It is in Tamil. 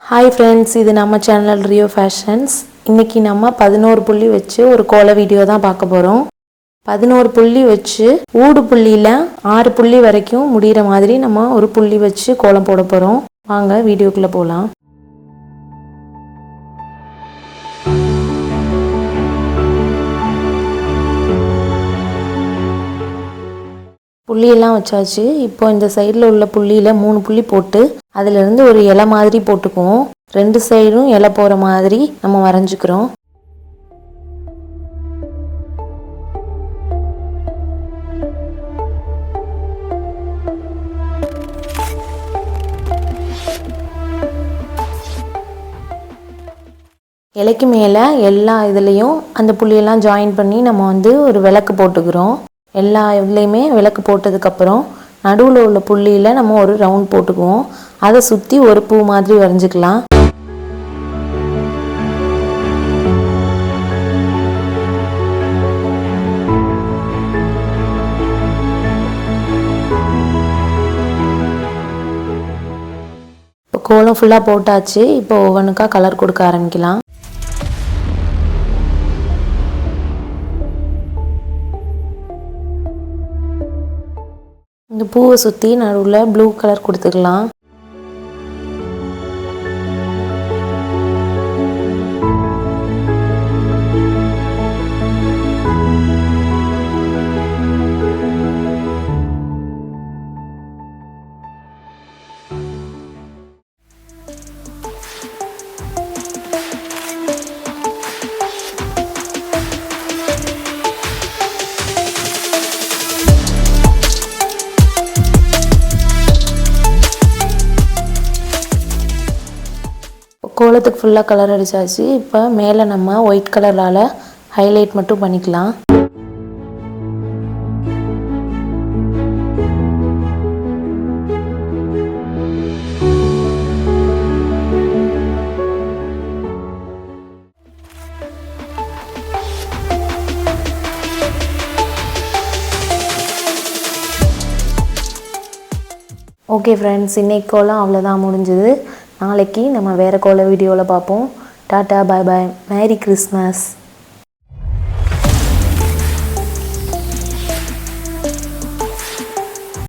ஹாய் ஃப்ரெண்ட்ஸ், இது நம்ம சேனல் ரியோ ஃபேஷன்ஸ். இன்றைக்கி நம்ம 11 புள்ளி வச்சு ஒரு கோல வீடியோ தான் பார்க்க போகிறோம். 11 புள்ளி வச்சு ஊடு புள்ளியில் 6 புள்ளி வரைக்கும் முடிகிற மாதிரி நம்ம ஒரு புள்ளி வச்சு கோலம் போட போகிறோம். வாங்க வீடியோக்குள்ளே போகலாம். புள்ளியெல்லாம் வச்சாச்சு. இப்போ இந்த சைடில் உள்ள புள்ளியில் 3 புள்ளி போட்டு அதிலிருந்து ஒரு இலை மாதிரி போட்டுக்குவோம். 2 சைடும் இலை போகிற மாதிரி நம்ம வரைஞ்சிக்கிறோம். இலைக்கு மேலே எல்லா இதுலேயும் அந்த புள்ளியெல்லாம் ஜாயின் பண்ணி நம்ம ஒரு விளக்கு போட்டுக்கிறோம். எல்லா இதுலேயுமே விளக்கு போட்டதுக்கப்புறம் நடுவில் உள்ள புள்ளியில் நம்ம ஒரு ரவுண்ட் போட்டுக்குவோம். அதை சுற்றி ஒரு பூ மாதிரி வரைஞ்சிக்கலாம். இப்போ கோலம் ஃபுல்லாக போட்டாச்சு. இப்போ ஒவ்வொன்றுக்கா கலர் கொடுக்க ஆரம்பிக்கலாம். இந்த பூவை சுற்றி நடுவில் ப்ளூ கலர் கொடுத்துக்கலாம். கோலத்துக்கு ஃபுல்லாக கலர் அடித்தாச்சு. இப்போ மேலே நம்ம ஒயிட் கலரால் ஹைலைட் மட்டும் பண்ணிக்கலாம். ஓகே ஃப்ரெண்ட்ஸ், இன்னைக்கு கோலம் அவ்வளோதான் முடிஞ்சது. நாளைக்கு நம்ம வேறு கோல வீடியோவில் பார்ப்போம். டாட்டா, பாய் பாய், மேரி கிறிஸ்மஸ்.